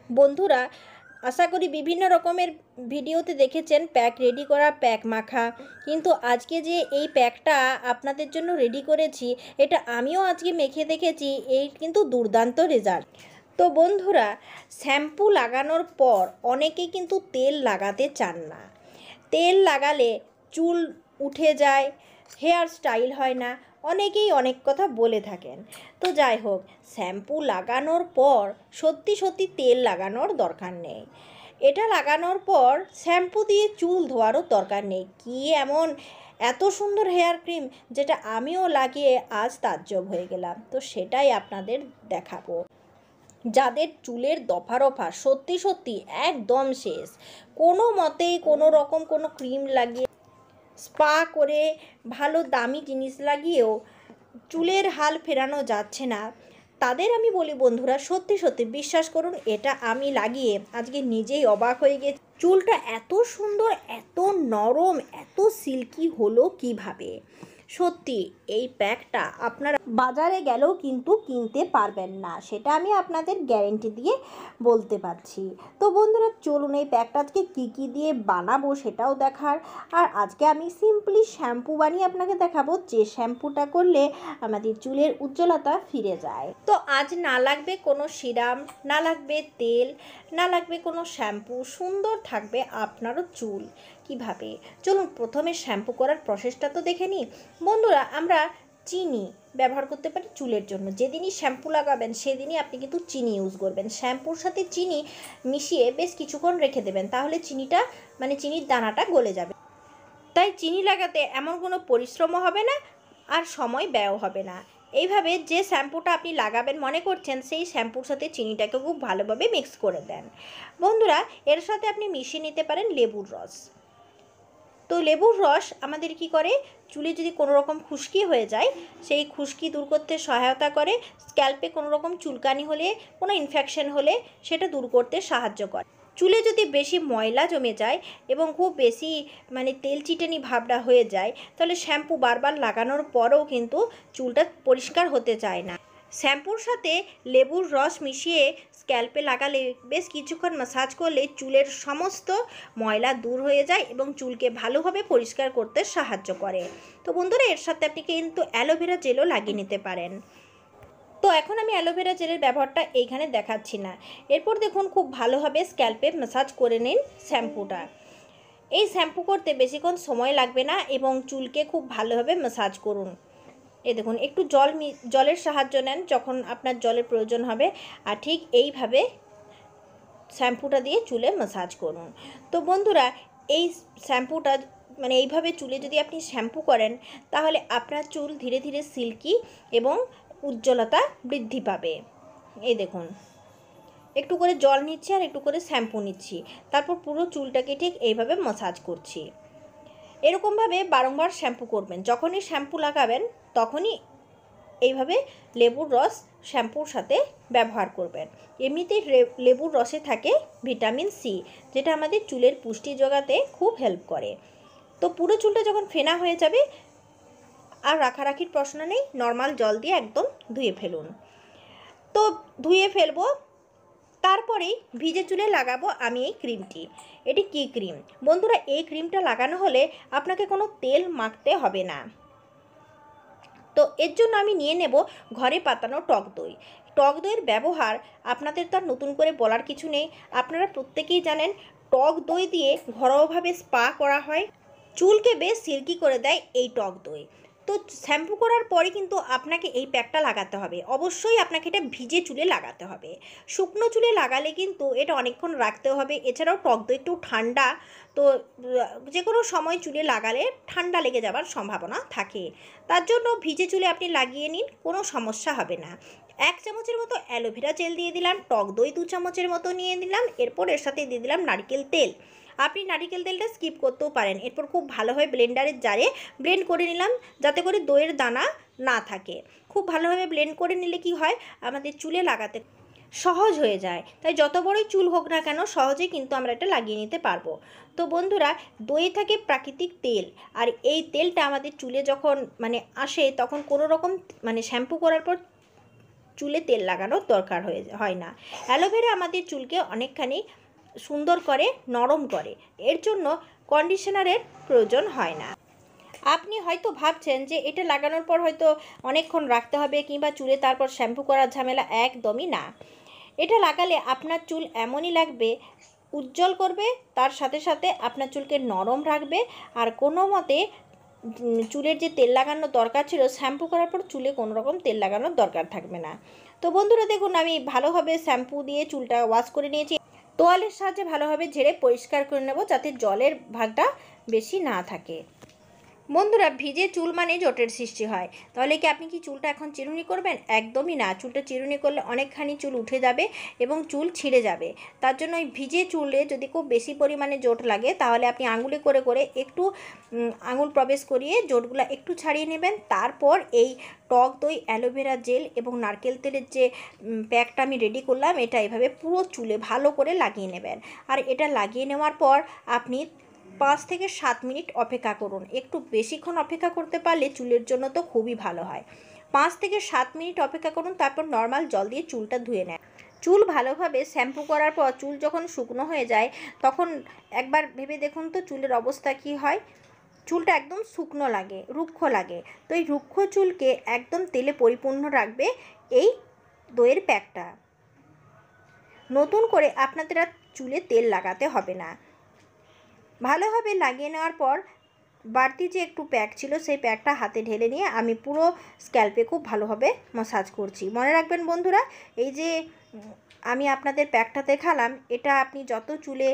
বন্ধুরা, আশা করি বিভিন্ন রকমের ভিডিওতে দেখেছেন প্যাক রেডি করা, প্যাক মাখা। কিন্তু আজকে যে এই প্যাকটা আপনাদের জন্য রেডি করেছি, এটা আমিও আজকে মেখে দেখেছি, এই কিন্তু দুর্দান্ত রেজাল্ট। তো বন্ধুরা, শ্যাম্পু লাগানোর পর অনেকে কিন্তু তেল লাগাতে চান না। তেল লাগালে চুল উঠে যায়, হেয়ার স্টাইল হয় না, অনেকেই অনেক কথা বলে থাকেন। তো যাই হোক, শ্যাম্পু লাগানোর পর সত্যি সত্যি তেল লাগানোর দরকার নেই। এটা লাগানোর পর শ্যাম্পু দিয়ে চুল ধোয়ারও দরকার নেই। কি এমন এত সুন্দর হেয়ার ক্রিম, যেটা আমিও লাগিয়ে আজ তাজ্জব হয়ে গেলাম। তো সেটাই আপনাদের দেখাবো। যাদের চুলের দফা রফা সত্যি সত্যি একদম শেষ, কোনো মতেই কোনো রকম কোনো ক্রিম লাগিয়ে, স্পা করে, ভালো দামি জিনিস লাগিয়েও চুলের হাল ফেরানো যাচ্ছে না, তাদের আমি বলি বন্ধুরা, সত্যি সত্যি বিশ্বাস করুন, এটা আমি লাগিয়ে আজকে নিজেই অবাক হয়ে গেছি। চুলটা এত সুন্দর, এত নরম, এত সিল্কি হলো কিভাবে। সত্যি এই প্যাকটা আপনারা বাজারে গেলেও কিন্তু কিনতে পারবেন না, সেটা আমি আপনাদের গ্যারেন্টি দিয়ে বলতে পারছি। তো বন্ধুরা, চলুন এই প্যাকটা আজকে কী কী দিয়ে বানাবো সেটাও দেখার। আর আজকে আমি সিম্পলি শ্যাম্পু বানিয়ে আপনাকে দেখাবো, যে শ্যাম্পুটা করলে আমাদের চুলের উজ্জ্বলতা ফিরে যায়। তো আজ না লাগবে কোনো সিরাম, না লাগবে তেল, না লাগবে কোনো শ্যাম্পু, সুন্দর থাকবে আপনারও চুল। কিভাবে, চলুন প্রথমে শ্যাম্পু করার প্রসেসটা তো দেখে নিই। বন্ধুরা, আমরা চিনি ব্যবহার করতে পারি চুলের জন্য। যেদিনই শ্যাম্পু লাগাবেন সেদিনই আপনি কিন্তু চিনি ইউজ করবেন। শ্যাম্পুর সাথে চিনি মিশিয়ে বেশ কিছুক্ষণ রেখে দেবেন, তাহলে চিনিটা চিনির দানাটা গলে যাবে। তাই চিনি লাগাতে এমন কোনো পরিশ্রমও হবে না, আর সময় ব্যয় হবে না। এইভাবে যে শ্যাম্পুটা আপনি লাগাবেন মনে করছেন, সেই শ্যাম্পুর সাথে চিনিটাকে খুব ভালোভাবে মিক্স করে দেন। বন্ধুরা, এর সাথে আপনি মিশিয়ে নিতে পারেন লেবুর রস। তো লেবুর রস আমাদের কি করে, চুলে যদি কোনো রকম খুশকি হয়ে যায়, সেই খুশকি দূর করতে সহায়তা করে। স্ক্যাল্পে কোনো রকম চুলকানি হলে, কোনো ইনফেকশন হলে সেটা দূর করতে সাহায্য করে। চুলে যদি বেশি ময়লা জমে যায় এবং খুব বেশি তেল চিটানি ভাবটা হয়ে যায়, তাহলে শ্যাম্পু বারবার লাগানোর পরেও কিন্তু চুলটা পরিষ্কার হতে চায় না। শ্যাম্পুর সাথে লেবুর রস মিশিয়ে স্ক্যাল্পে লাগালে, বেশ কিছুক্ষণ ম্যাসাজ করলে চুলের সমস্ত ময়লা দূর হয়ে যায় এবং চুলকে ভালোভাবে পরিষ্কার করতে সাহায্য করে। তো বন্ধুরা, এর সাথে আপনি কিন্তু অ্যালোভেরা জেলও লাগিয়ে নিতে পারেন। তো এখন আমি অ্যালোভেরা জেলের ব্যবহারটা এইখানে দেখাচ্ছি না। এরপর দেখুন, খুব ভালোভাবে স্ক্যাল্পে ম্যাসাজ করে নিন শ্যাম্পুটা। এই শ্যাম্পু করতে বেশিক্ষণ সময় লাগবে না এবং চুলকে খুব ভালোভাবে ম্যাসাজ করুন। দেখুন, একটু জলের সাহায্য নেন যখন আপনার জলের প্রয়োজন হবে, আর ঠিক এইভাবে শ্যাম্পুটা দিয়ে চুলে ম্যাসাজ করুন। তো বন্ধুরা, এই শ্যাম্পুটা এইভাবে চুলে যদি আপনি শ্যাম্পু করেন, তাহলে আপনার চুল ধীরে ধীরে সিল্কি এবং উজ্জ্বলতা বৃদ্ধি পাবে। এই দেখুন, একটু করে জল নিচ্ছি আর একটু করে শ্যাম্পু নিচ্ছি, তারপর পুরো চুলটাকে ঠিক এইভাবে ম্যাসাজ করছি। এরকমভাবে বারংবার শ্যাম্পু করবেন। যখনই শ্যাম্পু লাগাবেন তখনই এইভাবে লেবুর রস শ্যাম্পুর সাথে ব্যবহার করবেন। এমনিতেই লেবুর রসে থাকে ভিটামিন সি, যেটা আমাদের চুলের পুষ্টি জোগাতে খুব হেল্প করে। তো পুরো চুলটা যখন ফেনা হয়ে যাবে, আর রাখারাখির প্রশ্ন নেই, নর্মাল জল দিয়ে একদম ধুয়ে ফেলুন। তো ধুয়ে ফেলবো, তারপরেই ভিজে চুলে লাগাবো আমি এই ক্রিমটি। এটি কী ক্রিম? বন্ধুরা, এই ক্রিমটা লাগানো হলে আপনাকে কোনো তেল মাখতে হবে না। তো এর জন্য আমি নিয়ে নেব ঘরে পাতানো টক দই। টক দইয়ের ব্যবহার আপনাদের তো আর নতুন করে বলার কিছু নেই, আপনারা প্রত্যেকেই জানেন। টক দই দিয়ে ঘরোয়াভাবে স্পা করা হয়, চুলকে বেশ সিল্কি করে দেয় এই টক দই। তো শ্যাম্পু করার পরে কিন্তু আপনাকে এই প্যাকটা লাগাতে হবে। অবশ্যই আপনাকে এটা ভিজে চুলে লাগাতে হবে। শুকনো চুলে লাগালে কিন্তু এটা অনেকক্ষণ রাখতে হবে। এছাড়াও টক দই একটু ঠান্ডা, তো যে কোনো সময় চুলে লাগালে ঠান্ডা লেগে যাবার সম্ভাবনা থাকে। তার জন্য ভিজে চুলে আপনি লাগিয়ে নিন, কোনো সমস্যা হবে না। 1 চামচের মতো অ্যালোভেরা জেল দিয়ে দিলাম, টক দই 2 চামচের মতো নিয়ে নিলাম, এরপর এর সাথে দিয়ে দিলাম নারকেল তেল। আপনি নারকেল তেলটা স্কিপ করতেও পারেন। এরপর খুব ভালোভাবে ব্লেন্ডারের জারে ব্লেন্ড করে নিলাম, যাতে করে দইয়ের দানা না থাকে। খুব ভালোভাবে ব্লেন্ড করে নিলে কি হয়, আমাদের চুলে লাগাতে সহজ হয়ে যায়। তাই যত বড়ই চুল হোক না কেন, সহজেই কিন্তু আমরা এটা লাগিয়ে নিতে পারবো। তো বন্ধুরা, দই থাকে প্রাকৃতিক তেল, আর এই তেলটা আমাদের চুলে যখন আসে, তখন কোনো রকম শ্যাম্পু করার পর চুলে তেল লাগানোর দরকার হয় না। অ্যালোভেরা আমাদের চুলকে অনেকখানি সুন্দর করে, নরম করে, এর জন্য কন্ডিশনারের প্রয়োজন হয় না। আপনি হয়তো ভাবছেন যে এটা লাগানোর পর হয়তো অনেকক্ষণ রাখতে হবে কিংবা চুলে তারপর শ্যাম্পু করার ঝামেলা, একদমই না। এটা লাগালে আপনার চুল এমনই লাগবে, উজ্জ্বল করবে, তার সাথে সাথে আপনার চুলকে নরম রাখবে, আর কোনো মতে চুলের যে তেল লাগানোর দরকার ছিল শ্যাম্পু করার পর চুলে কোনো রকম তেল লাগানোর দরকার থাকবে না। তো বন্ধুরা দেখুন, আমি ভালোভাবে শ্যাম্পু দিয়ে চুলটা ওয়াশ করে নিয়েছি। তোয়ালের সাহায্যে ভালোভাবে ঝেড়ে পরিষ্কার করে নেব, যাতে জলের ভাগটা বেশি না থাকে। বন্ধুরা, ভিজে চুল মানে জটের সৃষ্টি হয়। তাহলে কি আপনি কি চুলটা এখন চিরুনি করবেন? একদমই না। চুলটা চিরুনি করলে অনেকখানি চুল উঠে যাবে এবং চুল ছিঁড়ে যাবে। তার জন্য ওই ভিজে চুলে যদি খুব বেশি পরিমাণে জট লাগে, তাহলে আপনি আঙুলে করে করে একটু আঙুল প্রবেশ করিয়ে জটগুলো একটু ছাড়িয়ে নেবেন। তারপর এই টক দই, অ্যালোভেরা জেল এবং নারকেল তেলের যে প্যাকটা আমি রেডি করলাম, এটা এভাবে পুরো চুলে ভালো করে লাগিয়ে নেবেন। আর এটা লাগিয়ে নেওয়ার পর আপনি 5 থেকে 7 মিনিট অপেক্ষা করুন। একটু বেশিক্ষণ অপেক্ষা করতে পারলে চুলের জন্য তো খুবই ভালো হয়। 5 থেকে 7 মিনিট অপেক্ষা করুন, তারপর নর্মাল জল দিয়ে চুলটা ধুয়ে নেন। চুল ভালোভাবে শ্যাম্পু করার পর চুল যখন শুকনো হয়ে যায়, তখন একবার ভেবে দেখুন তো চুলের অবস্থা কী হয়। চুলটা একদম শুকনো লাগে, রুক্ষ লাগে। তো এই রুক্ষ চুলকে একদম তেলে পরিপূর্ণ রাখবে এই দইয়ের প্যাকটা। নতুন করে আপনাদের আর চুলে তেল লাগাতে হবে না। ভালোভাবে লাগিয়ে নেওয়ার পর বাড়তি যে একটু প্যাক ছিল, সেই প্যাকটা হাতে ঢেলে নিয়ে আমি পুরো স্ক্যাল্পে খুব ভালোভাবে ম্যাসাজ করছি। মনে রাখবেন বন্ধুরা, এই যে আমি আপনাদের প্যাকটা দেখালাম, এটা আপনি যত চুলে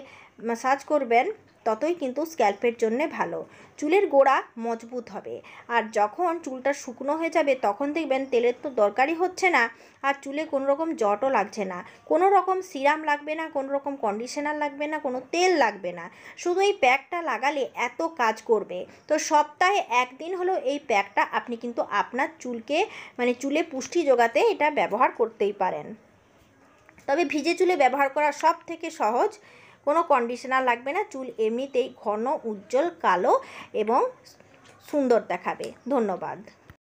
ম্যাসাজ করবেন ততই কিন্তু স্ক্যাল্পের জন্যে ভালো। চুলের গোড়া মজবুত হবে। আর যখন চুলটা শুকনো হয়ে যাবে, তখন দেখবেন তেলের তো দরকারই হচ্ছে না, আর চুলে কোনো রকম জটও লাগছে না, কোনো রকম সিরাম লাগবে না, কোনো রকম কন্ডিশনার লাগবে না, কোনো তেল লাগবে না। শুধু এই প্যাকটা লাগালে এত কাজ করবে। তো সপ্তাহে একদিন হলেও এই প্যাকটা আপনি কিন্তু আপনার চুলকে মানে চুলে পুষ্টি যোগাতে এটা ব্যবহার করতেই পারেন। তবে ভিজে চুলে ব্যবহার করা সব থেকে সহজ, কোনো কন্ডিশনার লাগবে না, চুল এমনিতেই ঘন, উজ্জ্বল, কালো এবং সুন্দর দেখাবে। ধন্যবাদ।